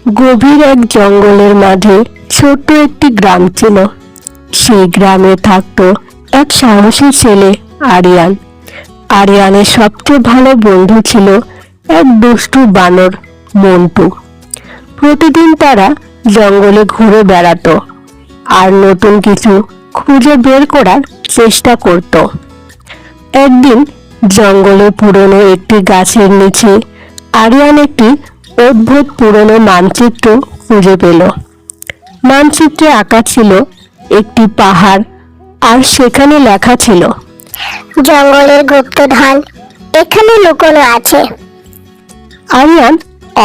গভীর এক জঙ্গলের মাঝে ছোট্ট একটি গ্রাম ছিল। সেই গ্রামে থাকতো এক সাহসী ছেলে, আরিয়ান। আরিয়ানের সবচেয়ে ভালো বন্ধু ছিল এক দুষ্টু বানর, মন্টু। প্রতিদিন তারা জঙ্গলে ঘুরে বেড়াতো আর নতুন কিছু খুঁজে বের করার চেষ্টা করত। একদিন জঙ্গলে পুরনো একটি গাছের নিচে আরিয়ান একটি অদ্ভুত পুরনো মানচিত্র খুঁজে পেল। মানচিত্রে আঁকা ছিল একটি পাহাড়, আর সেখানে লেখা ছিল, জঙ্গলের গুপ্তধন এখানে লুকোনো আছে। আরিয়ান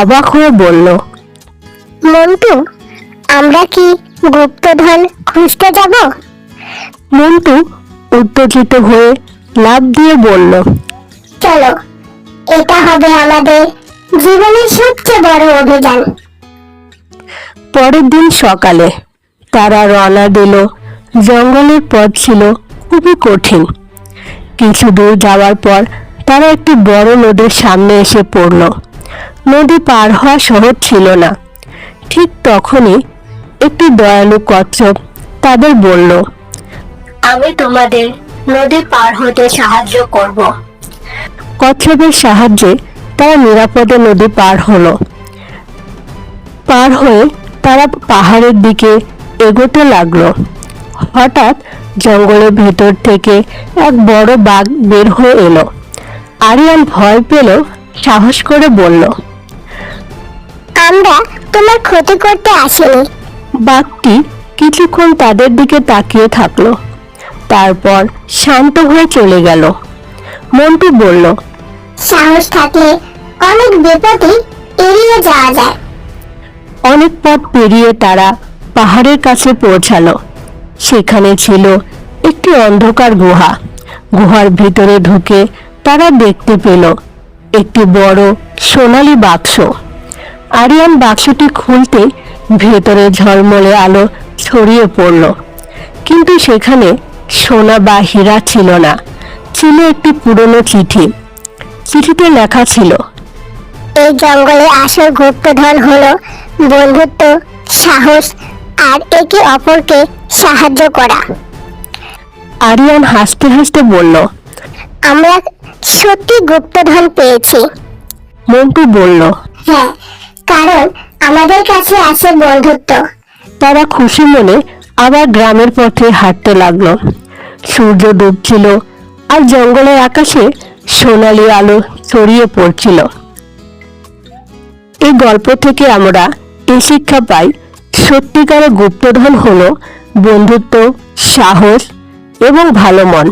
অবাক হয়ে বলল, মন্টু, আমরা কি গুপ্তধন খুঁজতে যাব? মন্টু উত্তেজিত হয়ে লাফ দিয়ে বলল, চলো, এটা হবে আমাদের জীবনের সবচেয়ে বড় অভিযান। পরের দিন সকালে তারা রওনা দিল। জঙ্গলের পথ ছিল খুবই কঠিন। কিছু দূর যাওয়ার পর তারা একটি বড় নদীর সামনে এসে পড়ল। নদী পার হওয়া সহজ ছিল না। ঠিক তখনই একটি দয়ালু কচ্ছপ তাদের বলল, আমি তোমাদের নদী পার হতে সাহায্য করব। কচ্ছপের সাহায্যে তারা নিরাপদে নদী পার হলো। পার হয়ে তারা পাহাড়ের দিকে এগোতে লাগলো। হঠাৎ জঙ্গলের ভেতর থেকে এক বড় বাঘ বের হয়ে এলো। আরিয়ান ভয় পেল, সাহস করে বলল, আমরা তোমার ক্ষতি করতে আসিনি। বাঘটি কিছুক্ষণ তাদের দিকে তাকিয়ে থাকলো, তারপর শান্ত হয়ে চলে গেল। মন্টু বলল, সাহস থাকলে অনেক বিপদই এড়িয়ে যাওয়া যায়। অনেক পথ পেরিয়ে তারা পাহাড়ের কাছে পৌঁছালো। সেখানে ছিল একটি অন্ধকার গুহা। গুহার ভিতরে ঢুকে তারা দেখতে পেল একটি বড় সোনালী বাক্স। আরিয়ান বাক্সটি খুলতে ভেতরে ঝলমলে আলো ছড়িয়ে পড়ল, কিন্তু সেখানে সোনা বা হীরা ছিল না। ছিল একটি পুরনো চিঠি। চিঠিতে লেখা ছিল, এই জঙ্গলে আসল গুপ্তধন হলো বন্ধুত্ব, সাহস আর একে অপরকে সাহায্য করা। আরিয়ান হাসতে হাসতে বলল, আমরা সত্যি গুপ্তধন পেয়েছি। মন্টু বলল, হ্যাঁ, কারণ আমাদের কাছে আছে বন্ধুত্ব। তারা খুশি মনে আবার গ্রামের পথে হাঁটতে লাগলো। সূর্য ডুবছিল আর জঙ্গলের আকাশে সোনালী আলো ছড়িয়ে পড়ছিল। এই গল্প থেকে আমরা এই শিক্ষা পাই, সত্যিকারের গুপ্তধন হলো বন্ধুত্ব, সাহস এবং ভালো মন।